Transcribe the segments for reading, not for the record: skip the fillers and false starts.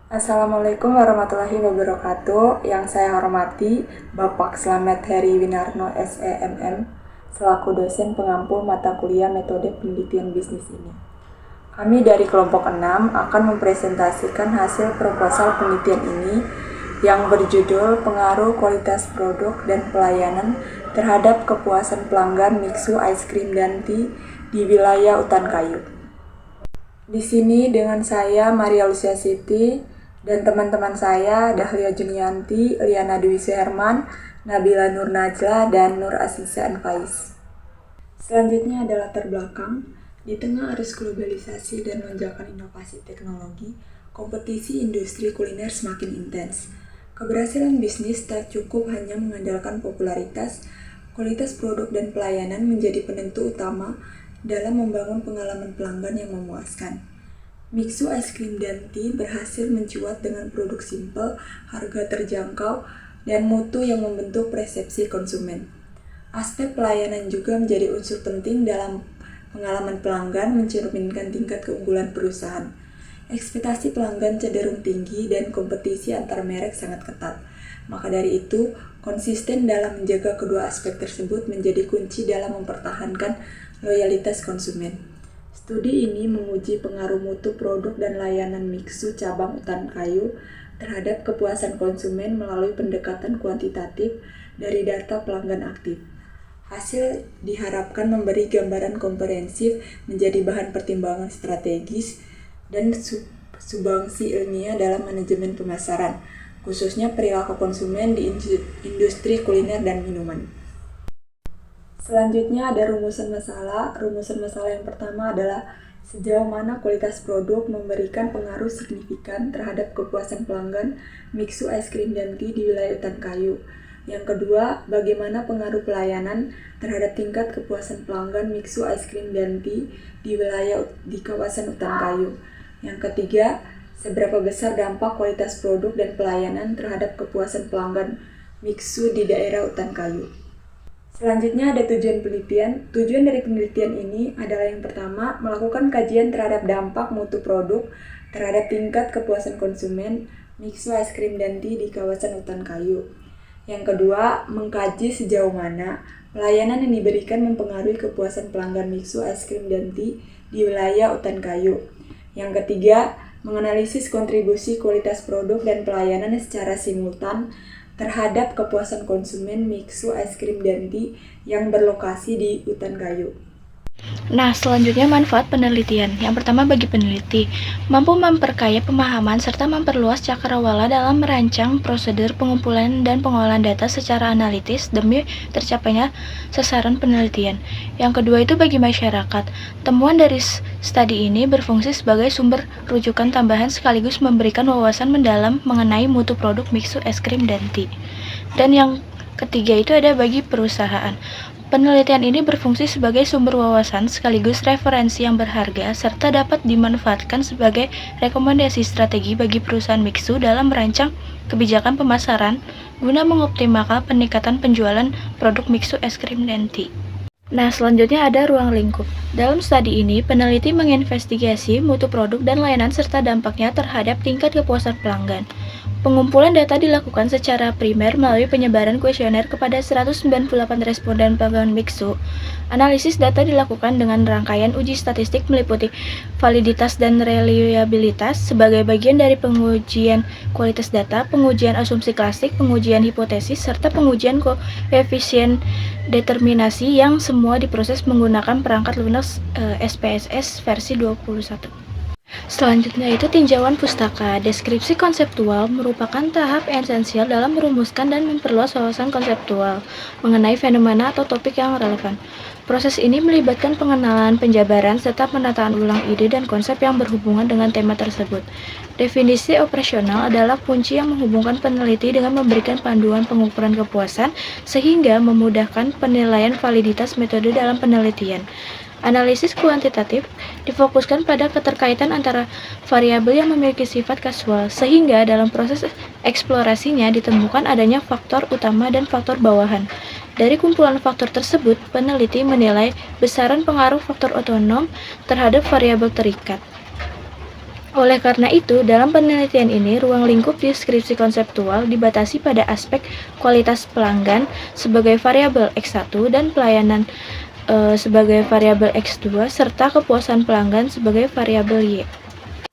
Assalamualaikum warahmatullahi wabarakatuh. Yang saya hormati Bapak Slamet Heri Winarno SEMM selaku dosen pengampu mata kuliah metode penelitian bisnis ini. Kami dari kelompok 6 akan mempresentasikan hasil proposal penelitian ini yang berjudul Pengaruh Kualitas Produk dan Pelayanan terhadap Kepuasan Pelanggan Mixu Ice Cream dan Tea di wilayah Utan Kayu. Di sini dengan saya Maria Lucia Siti dan teman-teman saya Dahlia Junianti, Liana Dwi Suherman, Nabila Nur Najla, dan Nur Asisa Anfais. Selanjutnya adalah latar belakang. Di tengah arus globalisasi dan lonjakan inovasi teknologi, kompetisi industri kuliner semakin intens. Keberhasilan bisnis tak cukup hanya mengandalkan popularitas, kualitas produk dan pelayanan menjadi penentu utama dalam membangun pengalaman pelanggan yang memuaskan. Mixu Ice Cream dan Tea berhasil mencuat dengan produk simpel, harga terjangkau, dan mutu yang membentuk persepsi konsumen. Aspek pelayanan juga menjadi unsur penting dalam pengalaman pelanggan, mencerminkan tingkat keunggulan perusahaan. Ekspektasi pelanggan cenderung tinggi dan kompetisi antar merek sangat ketat. Maka dari itu, konsisten dalam menjaga kedua aspek tersebut menjadi kunci dalam mempertahankan loyalitas konsumen. Studi ini menguji pengaruh mutu produk dan layanan Mixu cabang Utan Kayu terhadap kepuasan konsumen melalui pendekatan kuantitatif dari data pelanggan aktif. Hasil diharapkan memberi gambaran komprehensif, menjadi bahan pertimbangan strategis dan sumbangsi ilmiah dalam manajemen pemasaran, khususnya perilaku konsumen di industri kuliner dan minuman. Selanjutnya ada rumusan masalah. Rumusan masalah yang pertama adalah sejauh mana kualitas produk memberikan pengaruh signifikan terhadap kepuasan pelanggan Mixu Ice Cream dan Tea di wilayah Utan Kayu. Yang kedua, bagaimana pengaruh pelayanan terhadap tingkat kepuasan pelanggan Mixu Ice Cream dan Tea di kawasan Utan Kayu. Yang ketiga, seberapa besar dampak kualitas produk dan pelayanan terhadap kepuasan pelanggan Mixu di daerah Utan Kayu. Selanjutnya ada tujuan penelitian. Tujuan dari penelitian ini adalah yang pertama, melakukan kajian terhadap dampak mutu produk terhadap tingkat kepuasan konsumen Mixu Ice Cream dan Tea di kawasan Utan Kayu. Yang kedua, mengkaji sejauh mana pelayanan yang diberikan mempengaruhi kepuasan pelanggan Mixu Ice Cream dan Tea di wilayah Utan Kayu. Yang ketiga, menganalisis kontribusi kualitas produk dan pelayanan secara simultan terhadap kepuasan konsumen Mixu Ice Cream dan Tea yang berlokasi di Utan Kayu. Nah, selanjutnya manfaat penelitian. Yang pertama bagi peneliti, mampu memperkaya pemahaman serta memperluas cakrawala dalam merancang prosedur pengumpulan dan pengolahan data secara analitis demi tercapainya sasaran penelitian. Yang kedua itu bagi masyarakat. Temuan dari studi ini berfungsi sebagai sumber rujukan tambahan sekaligus memberikan wawasan mendalam mengenai mutu produk Mixu es krim dan tea. Dan yang ketiga itu ada bagi perusahaan. Penelitian ini berfungsi sebagai sumber wawasan sekaligus referensi yang berharga serta dapat dimanfaatkan sebagai rekomendasi strategi bagi perusahaan Mixu dalam merancang kebijakan pemasaran guna mengoptimalkan peningkatan penjualan produk Mixu es krim dan tea. Nah, selanjutnya ada ruang lingkup. Dalam studi ini, peneliti menginvestigasi mutu produk dan layanan serta dampaknya terhadap tingkat kepuasan pelanggan. Pengumpulan data dilakukan secara primer melalui penyebaran kuesioner kepada 198 responden pelanggan Mixu. Analisis data dilakukan dengan rangkaian uji statistik meliputi validitas dan reliabilitas sebagai bagian dari pengujian kualitas data, pengujian asumsi klasik, pengujian hipotesis, serta pengujian koefisien determinasi yang semua diproses menggunakan perangkat lunak SPSS versi 21. Selanjutnya itu tinjauan pustaka. Deskripsi konseptual merupakan tahap esensial dalam merumuskan dan memperluas wawasan konseptual mengenai fenomena atau topik yang relevan. Proses ini melibatkan pengenalan, penjabaran, serta penataan ulang ide dan konsep yang berhubungan dengan tema tersebut. Definisi operasional adalah kunci yang menghubungkan peneliti dengan memberikan panduan pengukuran kepuasan sehingga memudahkan penilaian validitas metode dalam penelitian. Analisis kuantitatif difokuskan pada keterkaitan antara variabel yang memiliki sifat kasual, sehingga dalam proses eksplorasinya ditemukan adanya faktor utama dan faktor bawahan. Dari kumpulan faktor tersebut, peneliti menilai besaran pengaruh faktor otonom terhadap variabel terikat. Oleh karena itu, dalam penelitian ini, ruang lingkup deskripsi konseptual dibatasi pada aspek kualitas pelanggan sebagai variabel X1 dan pelayanan sebagai variabel X2 serta kepuasan pelanggan sebagai variabel Y.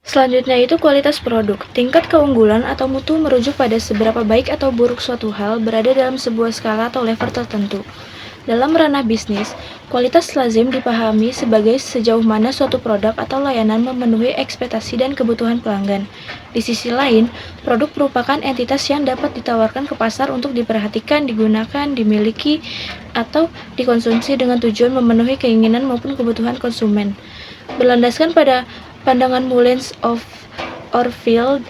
Selanjutnya itu kualitas produk. Tingkat keunggulan atau mutu merujuk pada seberapa baik atau buruk suatu hal berada dalam sebuah skala atau level tertentu. Dalam ranah bisnis, kualitas lazim dipahami sebagai sejauh mana suatu produk atau layanan memenuhi ekspektasi dan kebutuhan pelanggan. Di sisi lain, produk merupakan entitas yang dapat ditawarkan ke pasar untuk diperhatikan, digunakan, dimiliki, atau dikonsumsi dengan tujuan memenuhi keinginan maupun kebutuhan konsumen. Berlandaskan pada pandangan Mullins of Orville,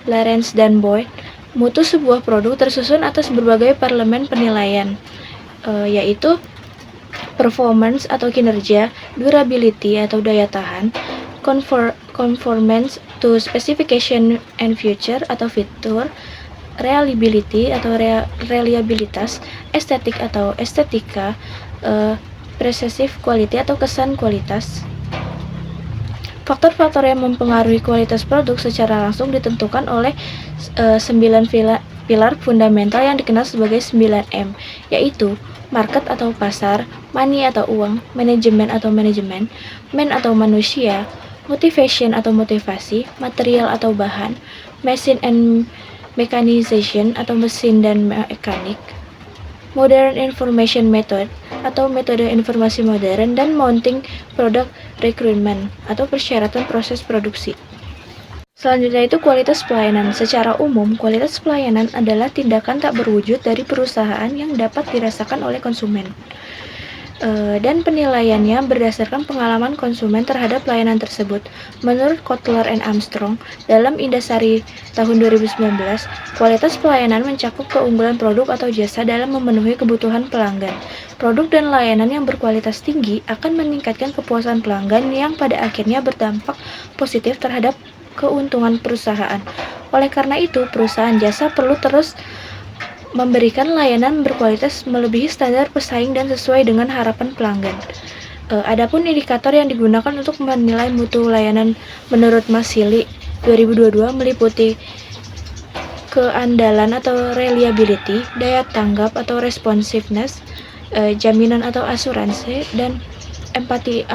Lawrence, dan Boyd, mutu sebuah produk tersusun atas berbagai parlemen penilaian, yaitu performance atau kinerja, durability atau daya tahan, conformance to specification and feature atau fitur, reliability atau reliabilitas, estetik atau estetika, perceived quality atau kesan kualitas. Faktor-faktor yang mempengaruhi kualitas produk secara langsung ditentukan oleh 9 pilar fundamental yang dikenal sebagai 9M, yaitu market atau pasar, money atau uang, manajemen atau manajemen, man atau manusia, motivation atau motivasi, material atau bahan, machine and mechanization atau mesin dan mekanik, modern information method atau metode informasi modern, dan mounting product requirement atau persyaratan proses produksi. Selanjutnya itu kualitas pelayanan. Secara umum, kualitas pelayanan adalah tindakan tak berwujud dari perusahaan yang dapat dirasakan oleh konsumen. Dan penilaiannya berdasarkan pengalaman konsumen terhadap pelayanan tersebut. Menurut Kotler and Armstrong, dalam Indasari tahun 2019, kualitas pelayanan mencakup keunggulan produk atau jasa dalam memenuhi kebutuhan pelanggan. Produk dan layanan yang berkualitas tinggi akan meningkatkan kepuasan pelanggan yang pada akhirnya berdampak positif terhadap keuntungan perusahaan. Oleh karena itu, perusahaan jasa perlu terus memberikan layanan berkualitas melebihi standar pesaing dan sesuai dengan harapan pelanggan. Adapun indikator yang digunakan untuk menilai mutu layanan menurut Masili 2022 meliputi keandalan atau reliability, daya tanggap atau responsiveness, jaminan atau asuransi, dan empati,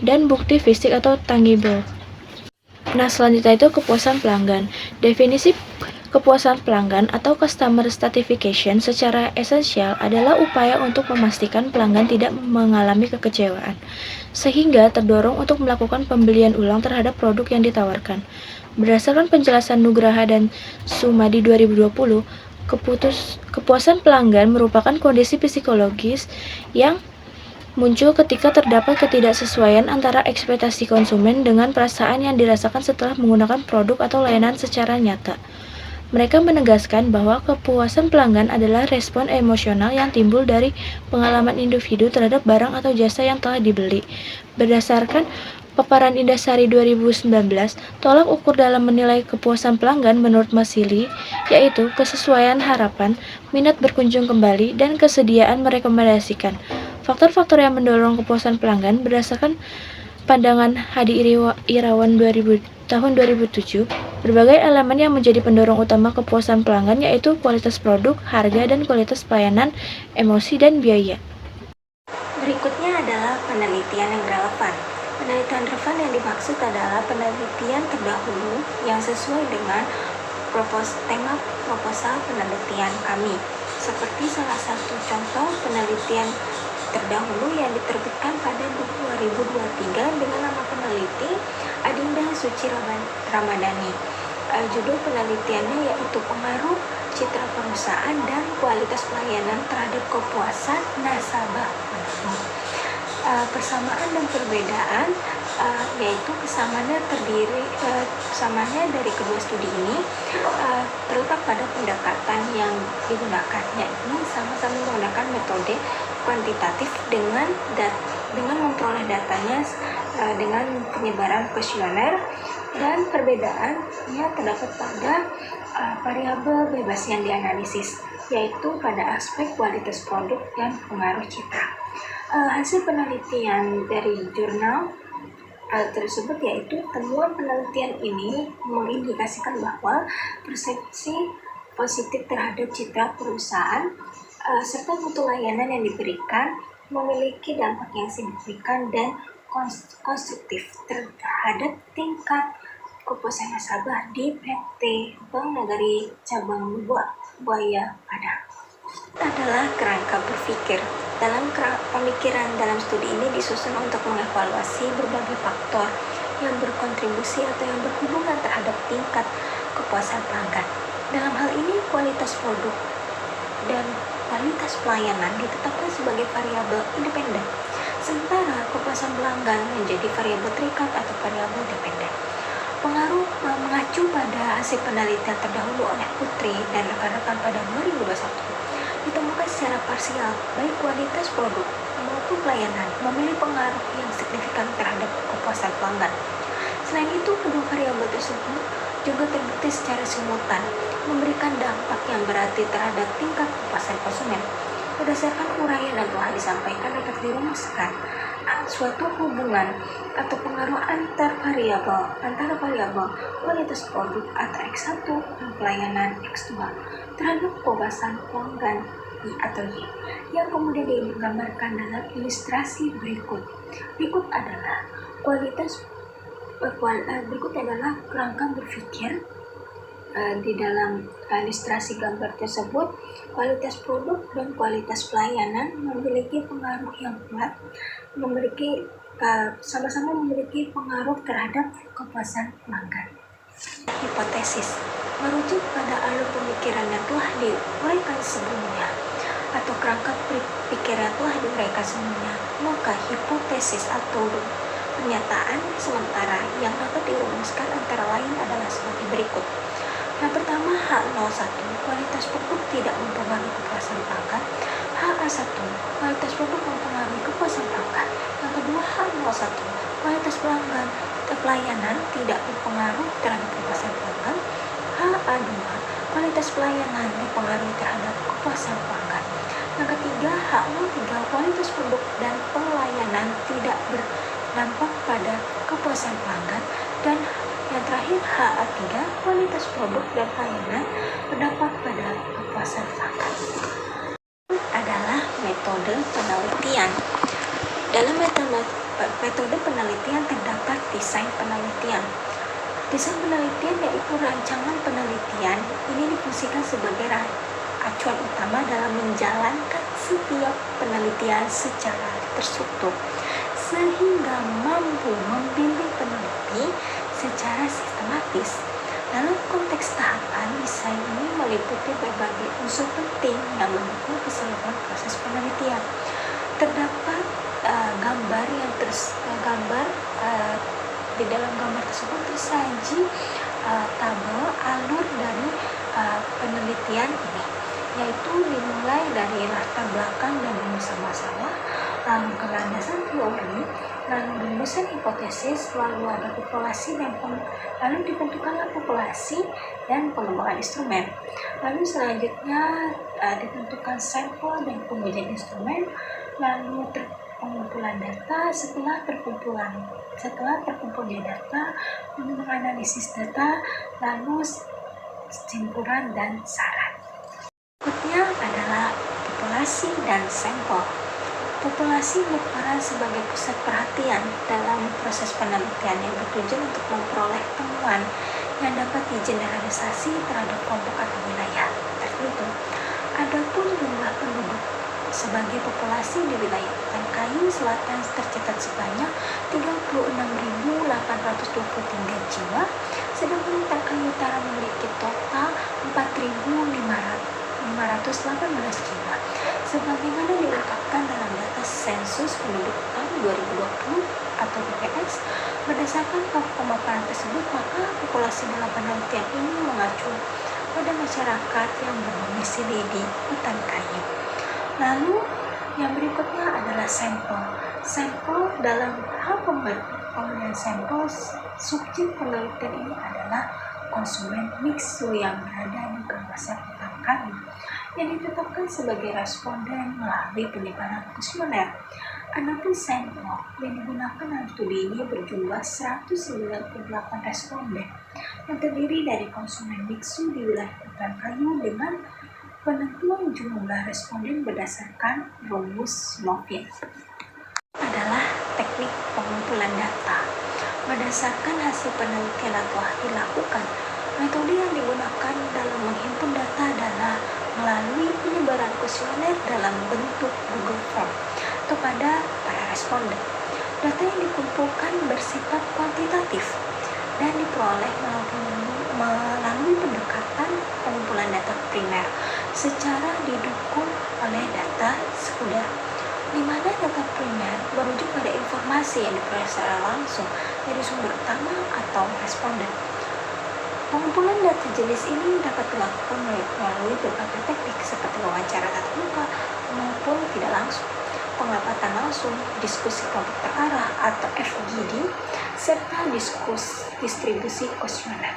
dan bukti fisik atau tangible. Nah, selanjutnya itu kepuasan pelanggan. Definisi kepuasan pelanggan atau customer satisfaction secara esensial adalah upaya untuk memastikan pelanggan tidak mengalami kekecewaan, sehingga terdorong untuk melakukan pembelian ulang terhadap produk yang ditawarkan. Berdasarkan penjelasan Nugraha dan Sumadi 2020, kepuasan pelanggan merupakan kondisi psikologis yang muncul ketika terdapat ketidaksesuaian antara ekspektasi konsumen dengan perasaan yang dirasakan setelah menggunakan produk atau layanan secara nyata. Mereka menegaskan bahwa kepuasan pelanggan adalah respon emosional yang timbul dari pengalaman individu terhadap barang atau jasa yang telah dibeli. Berdasarkan paparan Indasari 2019, tolak ukur dalam menilai kepuasan pelanggan menurut Masili yaitu kesesuaian harapan, minat berkunjung kembali, dan kesediaan merekomendasikan. Faktor-faktor yang mendorong kepuasan pelanggan berdasarkan pandangan Hadi Irawan tahun 2007, berbagai elemen yang menjadi pendorong utama kepuasan pelanggan yaitu kualitas produk, harga, dan kualitas pelayanan, emosi, dan biaya. Berikutnya adalah penelitian yang relevan. Penelitian relevan yang dimaksud adalah penelitian terdahulu yang sesuai dengan tema proposal penelitian kami. Seperti salah satu contoh penelitian terdahulu yang diterbitkan pada 2023 dengan nama peneliti Adinda Suci Ramadhani. Judul penelitiannya yaitu pengaruh citra perusahaan dan kualitas pelayanan terhadap kepuasan nasabah. Persamaan dan perbedaan yaitu kesamaannya dari kedua studi ini terletak pada pendekatan yang digunakan, yakni sama-sama menggunakan metode kuantitatif dengan memperoleh datanya dengan penyebaran kuesioner, dan perbedaannya terdapat pada variabel bebas yang dianalisis, yaitu pada aspek kualitas produk dan pengaruh citra. Hasil penelitian dari jurnal Hal tersebut yaitu temuan penelitian ini mengindikasikan bahwa persepsi positif terhadap citra perusahaan serta mutu layanan yang diberikan memiliki dampak yang signifikan dan konstruktif terhadap tingkat kepuasan nasabah di PT Bank Nagari Cabang Buaya Padang. Adalah kerangka berpikir. Dalam pemikiran dalam studi ini disusun untuk mengevaluasi berbagai faktor yang berkontribusi atau yang berhubungan terhadap tingkat kepuasan pelanggan. Dalam hal ini, kualitas produk dan kualitas pelayanan ditetapkan sebagai variabel independen, sementara kepuasan pelanggan menjadi variabel terikat atau variabel dependen. Pengaruh mengacu pada hasil penelitian terdahulu oleh Putri dan rekan-rekan pada 2021 ditemukan secara parsial, baik kualitas produk maupun pelayanan memiliki pengaruh yang signifikan terhadap kepuasan pelanggan. Selain itu, kedua variabel tersebut juga terbukti secara simultan memberikan dampak yang berarti terhadap tingkat kepuasan konsumen. Berdasarkan uraian yang telah disampaikan, dapat dirumuskan suatu hubungan atau pengaruh antara variabel kualitas produk atau X1 dan pelayanan X2 terhadap kepuasan pelanggan I atau Y, yang kemudian digambarkan dalam ilustrasi berikut. Berikut adalah kerangka berpikir. Di dalam ilustrasi gambar tersebut, kualitas produk dan kualitas pelayanan memiliki pengaruh yang kuat, sama-sama memiliki pengaruh terhadap kepuasan pelanggan. Hipotesis merujuk pada alur pemikiran yang telah diuraikan sebelumnya atau kerangka pikiran telah diuraikan sebelumnya, maka hipotesis atau pernyataan sementara yang dapat dirumuskan antara lain adalah sebagai berikut. Yang pertama, H01, kualitas produk tidak mempengaruhi kepuasan pelanggan. HA1, kualitas produk mempengaruhi kepuasan pelanggan. Yang kedua, H01, kualitas pelayanan tidak berpengaruh terhadap kepuasan pelanggan. HA2, kualitas pelayanan dipengaruhi terhadap kepuasan pelanggan. Yang ketiga, H03, kualitas produk dan pelayanan tidak berdampak pada kepuasan pelanggan. Dan yang terakhir, HA3, kualitas produk dan pelayanan berdampak pada kepuasan pelanggan. Adalah metode penelitian. Dalam metode penelitian terdapat desain penelitian. Desain penelitian yaitu rancangan penelitian ini difungsikan sebagai acuan utama dalam menjalankan setiap penelitian secara terstruktur, sehingga mampu membimbing peneliti secara sistematis. Dalam konteks tahapan, desain ini meliputi berbagai unsur penting yang mendukung keseluruhan proses penelitian. Terdapat di dalam gambar tersebut tersaji tabel alur dari penelitian ini, yaitu dimulai dari latar belakang dan rumusan masalah, lalu ke landasan teori, lalu rumusan hipotesis, lalu ada populasi dan lalu ditentukanlah populasi dan pengembangan instrumen. Lalu selanjutnya ditentukan sampel dan pengujian instrumen, lalu pengumpulan data. Setelah terkumpulnya data, menganalisis data, lalu kesimpulan dan saran. Berikutnya adalah populasi dan sampel. Populasi berperan sebagai pusat perhatian dalam proses penelitian yang bertujuan untuk memperoleh temuan yang dapat digeneralisasi terhadap kelompok atau wilayah tertentu. Adapun jumlah penduduk sebagai populasi di wilayah Hutan Selatan tercatat sebanyak 36.823 jiwa, sedangkan Hutan Utara memiliki total 4.518 jiwa. Sebagaimana diungkapkan dalam data sensus penduduk tahun 2020 atau BPS, berdasarkan pemaparan tersebut, maka populasi dalam penelitian ini mengacu pada masyarakat yang berdomisili di hutan kayu. Lalu yang berikutnya adalah sampel. Sampel dalam hal pemberian sampel, subjek penelitian ini adalah konsumen mixu yang berada di kawasan hutan kayu yang ditetapkan sebagai responden melalui penyebaran kuesioner. Adapun sampel yang digunakan dalam studi ini berjumlah 198 responden yang terdiri dari konsumen biksu di wilayah Intan Kayu dengan penentuan jumlah responden berdasarkan rumus Moffett. Adalah teknik pengumpulan data. Berdasarkan hasil penelitian yang telah dilakukan, metode yang digunakan dalam menghimpun data adalah melalui penyebaran kuesioner dalam bentuk Google Form kepada para responden. Data yang dikumpulkan bersifat kuantitatif dan diperoleh melalui pendekatan pengumpulan data primer secara didukung oleh data sekunder, di mana data primer merujuk pada informasi yang diperoleh secara langsung dari sumber utama atau responden. Pengumpulan data jenis ini dapat dilakukan melalui berbagai teknik seperti wawancara tatap muka maupun tidak langsung, pengamatan langsung, diskusi kelompok terarah atau FGD, serta distribusi kuesioner.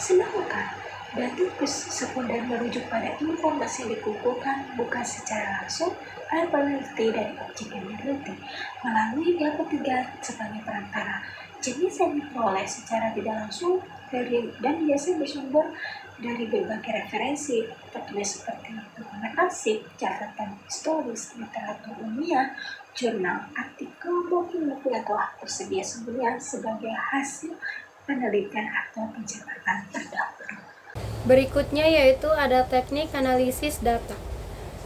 Sedangkan data sekunder merujuk pada informasi yang dikumpulkan bukan secara langsung oleh peneliti dari objek yang diteliti melalui pihak ketiga sebagai perantara. Jenis yang diperoleh secara tidak langsung dan biasa bersumber dari berbagai referensi tertulis seperti dokumen arsip, catatan historis, literatur ilmiah, jurnal, artikel, maupun buku yang telah tersedia sebelumnya sebagai hasil penelitian atau pencatatan terdahulu. Berikutnya yaitu ada teknik analisis data.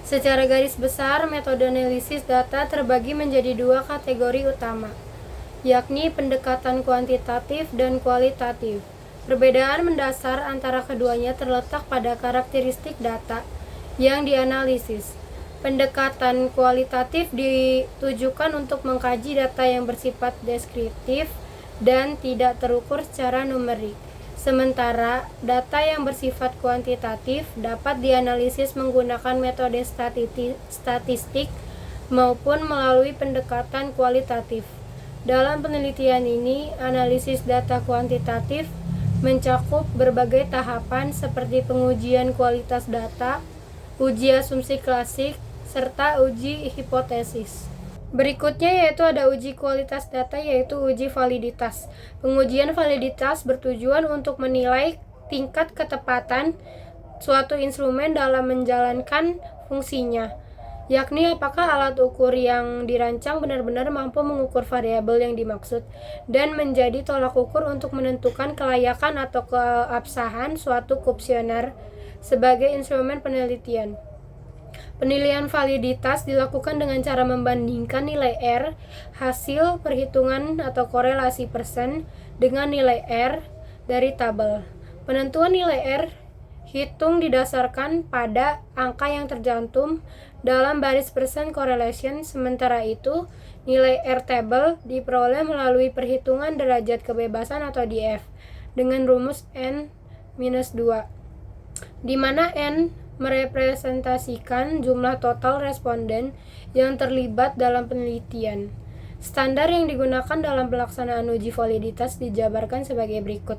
Secara garis besar, metode analisis data terbagi menjadi dua kategori utama, yakni pendekatan kuantitatif dan kualitatif. Perbedaan mendasar antara keduanya terletak pada karakteristik data yang dianalisis. Pendekatan kualitatif ditujukan untuk mengkaji data yang bersifat deskriptif dan tidak terukur secara numerik. Sementara data yang bersifat kuantitatif dapat dianalisis menggunakan metode statistik maupun melalui pendekatan kualitatif. Dalam penelitian ini, analisis data kuantitatif mencakup berbagai tahapan seperti pengujian kualitas data, uji asumsi klasik, serta uji hipotesis. Berikutnya yaitu ada uji kualitas data, yaitu uji validitas. Pengujian validitas bertujuan untuk menilai tingkat ketepatan suatu instrumen dalam menjalankan fungsinya, yakni apakah alat ukur yang dirancang benar-benar mampu mengukur variabel yang dimaksud dan menjadi tolak ukur untuk menentukan kelayakan atau keabsahan suatu kuesioner sebagai instrumen penelitian. Penilaian validitas dilakukan dengan cara membandingkan nilai R hasil perhitungan atau korelasi persen dengan nilai R dari tabel. Penentuan nilai R hitung didasarkan pada angka yang tercantum dalam baris persen correlation. Sementara itu, nilai R table diperoleh melalui perhitungan derajat kebebasan atau DF dengan rumus N-2, di mana N merepresentasikan jumlah total responden yang terlibat dalam penelitian. Standar yang digunakan dalam pelaksanaan uji validitas dijabarkan sebagai berikut.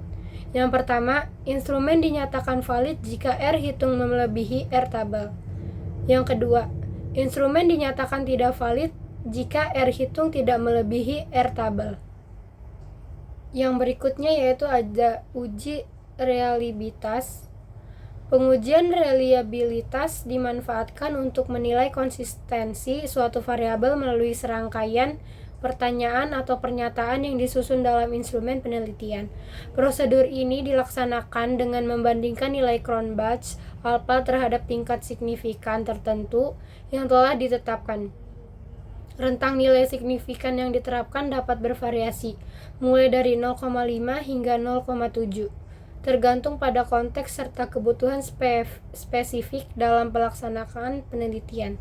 Yang pertama, instrumen dinyatakan valid jika R hitung melebihi R tabel. Yang kedua, instrumen dinyatakan tidak valid jika R hitung tidak melebihi R tabel. Yang berikutnya yaitu ada uji reliabilitas. Pengujian reliabilitas dimanfaatkan untuk menilai konsistensi suatu variabel melalui serangkaian pertanyaan atau pernyataan yang disusun dalam instrumen penelitian. Prosedur ini dilaksanakan dengan membandingkan nilai Cronbach alpha terhadap tingkat signifikan tertentu yang telah ditetapkan. Rentang nilai signifikan yang diterapkan dapat bervariasi, mulai dari 0,5 hingga 0,7. Tergantung pada konteks serta kebutuhan spesifik dalam pelaksanaan penelitian.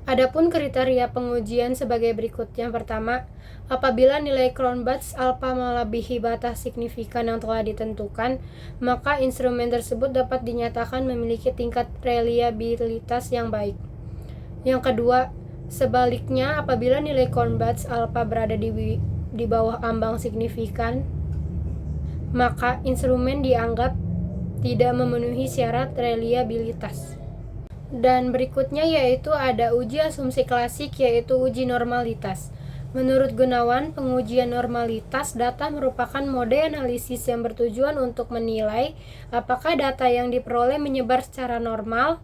Adapun kriteria pengujian sebagai berikut. Yang pertama, apabila nilai Cronbach alpha melebihi batas signifikan yang telah ditentukan, maka instrumen tersebut dapat dinyatakan memiliki tingkat reliabilitas yang baik. Yang kedua, sebaliknya apabila nilai Cronbach alpha berada di bawah ambang signifikan, maka instrumen dianggap tidak memenuhi syarat reliabilitas. Dan berikutnya yaitu ada uji asumsi klasik, yaitu uji normalitas. Menurut Gunawan, pengujian normalitas data merupakan mode analisis yang bertujuan untuk menilai apakah data yang diperoleh menyebar secara normal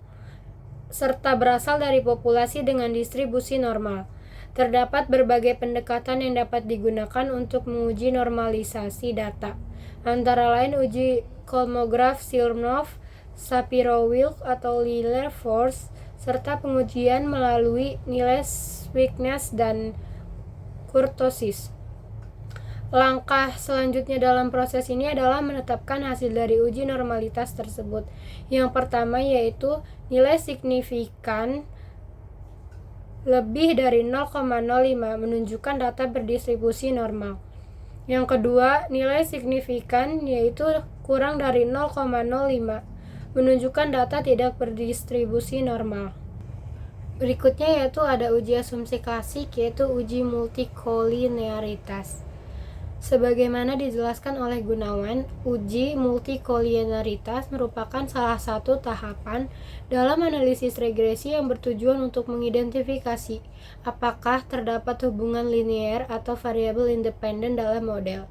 serta berasal dari populasi dengan distribusi normal. Terdapat berbagai pendekatan yang dapat digunakan untuk menguji normalisasi data, antara lain uji Kolmogorov-Smirnov, Shapiro-Wilk atau Liller-Force, serta pengujian melalui nilai weakness dan kurtosis. Langkah selanjutnya dalam proses ini adalah menetapkan hasil dari uji normalitas tersebut. Yang pertama yaitu nilai signifikan lebih dari 0,05 menunjukkan data berdistribusi normal. Yang kedua, nilai signifikan yaitu kurang dari 0,05 menunjukkan data tidak berdistribusi normal. Berikutnya yaitu ada uji asumsi klasik, yaitu uji multikolinearitas. Sebagaimana dijelaskan oleh Gunawan, uji multikolinearitas merupakan salah satu tahapan dalam analisis regresi yang bertujuan untuk mengidentifikasi apakah terdapat hubungan linear atau variabel independen dalam model.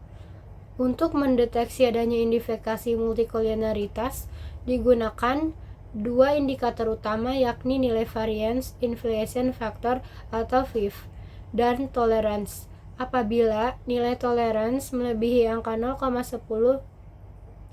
Untuk mendeteksi adanya indikasi multikolinearitas, digunakan dua indikator utama, yakni nilai variance inflation factor atau VIF dan tolerance. Apabila nilai tolerance melebihi angka 0,10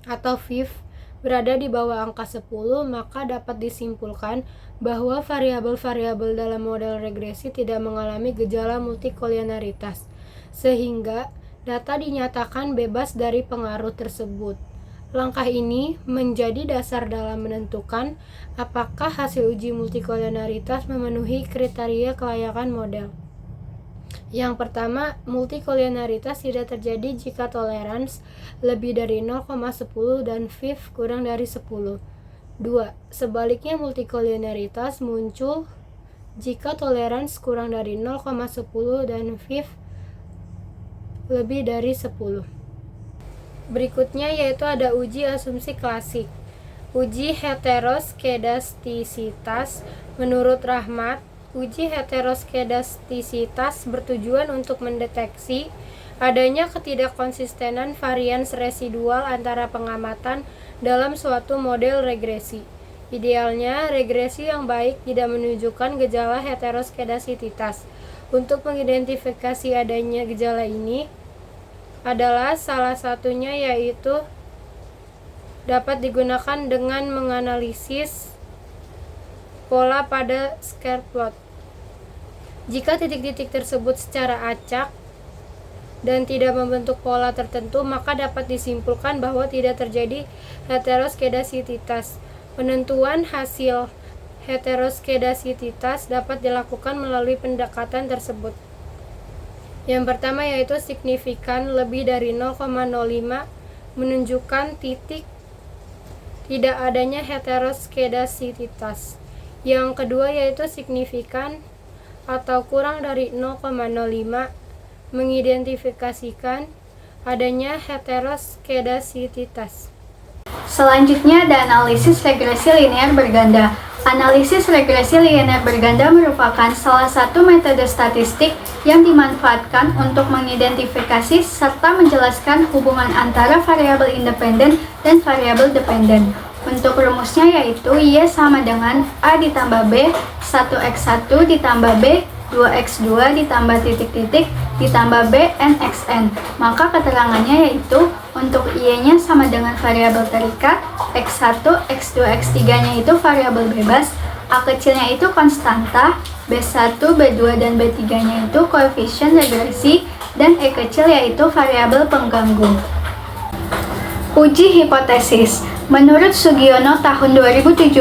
atau VIF berada di bawah angka 10, maka dapat disimpulkan bahwa variabel-variabel dalam model regresi tidak mengalami gejala multikolinearitas, sehingga data dinyatakan bebas dari pengaruh tersebut. Langkah ini menjadi dasar dalam menentukan apakah hasil uji multikolinearitas memenuhi kriteria kelayakan model. Yang pertama, multikolinearitas tidak terjadi jika tolerance lebih dari 0,10 dan VIF kurang dari 10. 2. Sebaliknya, multikolinearitas muncul jika tolerance kurang dari 0,10 dan VIF lebih dari 10. Berikutnya yaitu ada uji asumsi klasik. Uji heteroskedastisitas. Menurut Rahmat, uji heteroskedastisitas bertujuan untuk mendeteksi adanya ketidakkonsistenan varians residual antara pengamatan dalam suatu model regresi. Idealnya, regresi yang baik tidak menunjukkan gejala heteroskedastisitas. Untuk mengidentifikasi adanya gejala ini adalah salah satunya yaitu dapat digunakan dengan menganalisis pola pada scatter plot. Jika titik-titik tersebut secara acak dan tidak membentuk pola tertentu, maka dapat disimpulkan bahwa tidak terjadi heteroskedastisitas. Penentuan hasil heteroskedastisitas dapat dilakukan melalui pendekatan tersebut. Yang pertama yaitu signifikan lebih dari 0,05 menunjukkan titik tidak adanya heteroskedastisitas. Yang kedua yaitu signifikan atau kurang dari 0,05 mengidentifikasikan adanya heteroskedastisitas. Selanjutnya ada analisis regresi linear berganda. Analisis regresi linear berganda merupakan salah satu metode statistik yang dimanfaatkan untuk mengidentifikasi serta menjelaskan hubungan antara variabel independen dan variabel dependen. Untuk rumusnya yaitu Y sama dengan A ditambah B 1x1 ditambah B 2x2 ditambah titik-titik ditambah B nxn. Maka keterangannya yaitu untuk Y-nya sama dengan variabel terikat, x1, x2, x3-nya itu variabel bebas, A kecilnya itu konstanta, B1, B2, dan B3-nya itu koefisien regresi, dan E kecil yaitu variabel pengganggu. Uji hipotesis. Menurut Sugiono tahun 2017,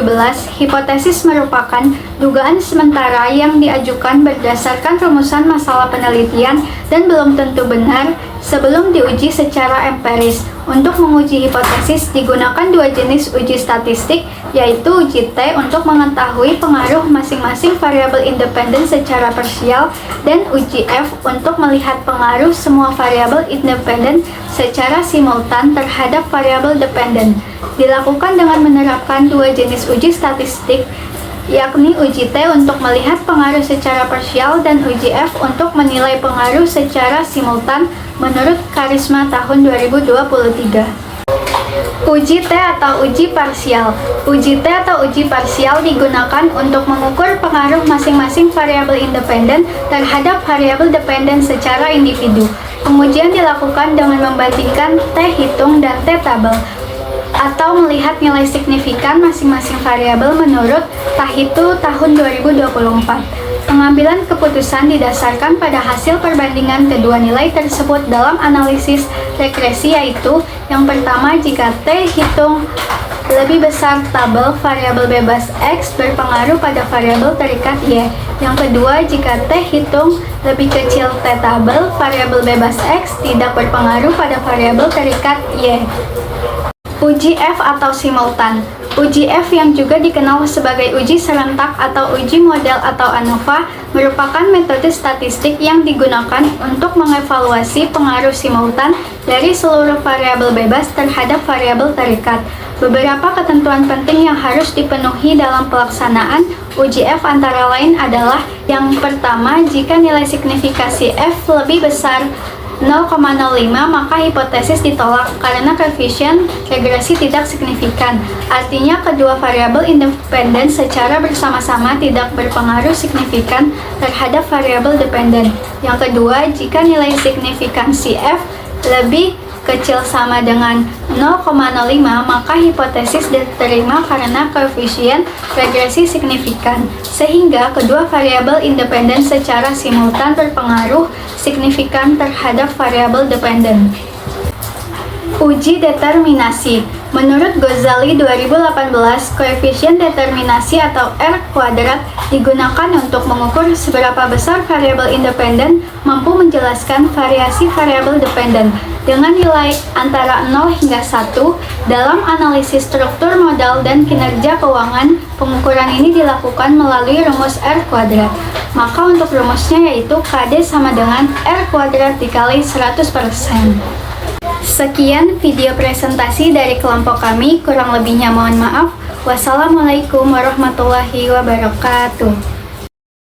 hipotesis merupakan dugaan sementara yang diajukan berdasarkan rumusan masalah penelitian dan belum tentu benar sebelum diuji secara empiris. Untuk menguji hipotesis digunakan dua jenis uji statistik, yaitu uji T untuk mengetahui pengaruh masing-masing variabel independen secara parsial dan uji F untuk melihat pengaruh semua variabel independen secara simultan terhadap variabel dependen. Dilakukan dengan menerapkan dua jenis uji statistik yakni uji T untuk melihat pengaruh secara parsial dan uji F untuk menilai pengaruh secara simultan menurut Karisma tahun 2023. Uji T atau uji parsial. Uji T atau uji parsial digunakan untuk mengukur pengaruh masing-masing variabel independen terhadap variabel dependen secara individu. Pengujian dilakukan dengan membandingkan T hitung dan T tabel, atau melihat nilai signifikan masing-masing variabel menurut Tahitu tahun 2024. Pengambilan keputusan didasarkan pada hasil perbandingan kedua nilai tersebut dalam analisis regresi, yaitu yang pertama, jika T hitung lebih besar tabel variabel bebas X berpengaruh pada variabel terikat Y. Yang kedua, jika T hitung lebih kecil T tabel variabel bebas X tidak berpengaruh pada variabel terikat Y. Uji F atau simultan. Uji F yang juga dikenal sebagai uji serentak atau uji model atau ANOVA merupakan metode statistik yang digunakan untuk mengevaluasi pengaruh simultan dari seluruh variabel bebas terhadap variabel terikat. Beberapa ketentuan penting yang harus dipenuhi dalam pelaksanaan uji F antara lain adalah: yang pertama, jika nilai signifikasi F lebih besar 0,05 maka hipotesis ditolak karena koefisien regresi tidak signifikan. Artinya kedua variabel independen secara bersama-sama tidak berpengaruh signifikan terhadap variabel dependen. Yang kedua, jika nilai signifikansi F lebih kecil sama dengan 0,05 maka hipotesis diterima karena koefisien regresi signifikan, sehingga kedua variabel independen secara simultan berpengaruh signifikan terhadap variabel dependen. Uji determinasi. Menurut Ghazali 2018, koefisien determinasi atau R kuadrat digunakan untuk mengukur seberapa besar variabel independen mampu menjelaskan variasi variabel dependen dengan nilai antara 0 hingga 1. Dalam analisis struktur modal dan kinerja keuangan, pengukuran ini dilakukan melalui rumus R kuadrat. Maka untuk rumusnya yaitu KD sama dengan R kuadrat dikali 100%. Sekian video presentasi dari kelompok kami, kurang lebihnya mohon maaf. Wassalamualaikum warahmatullahi wabarakatuh.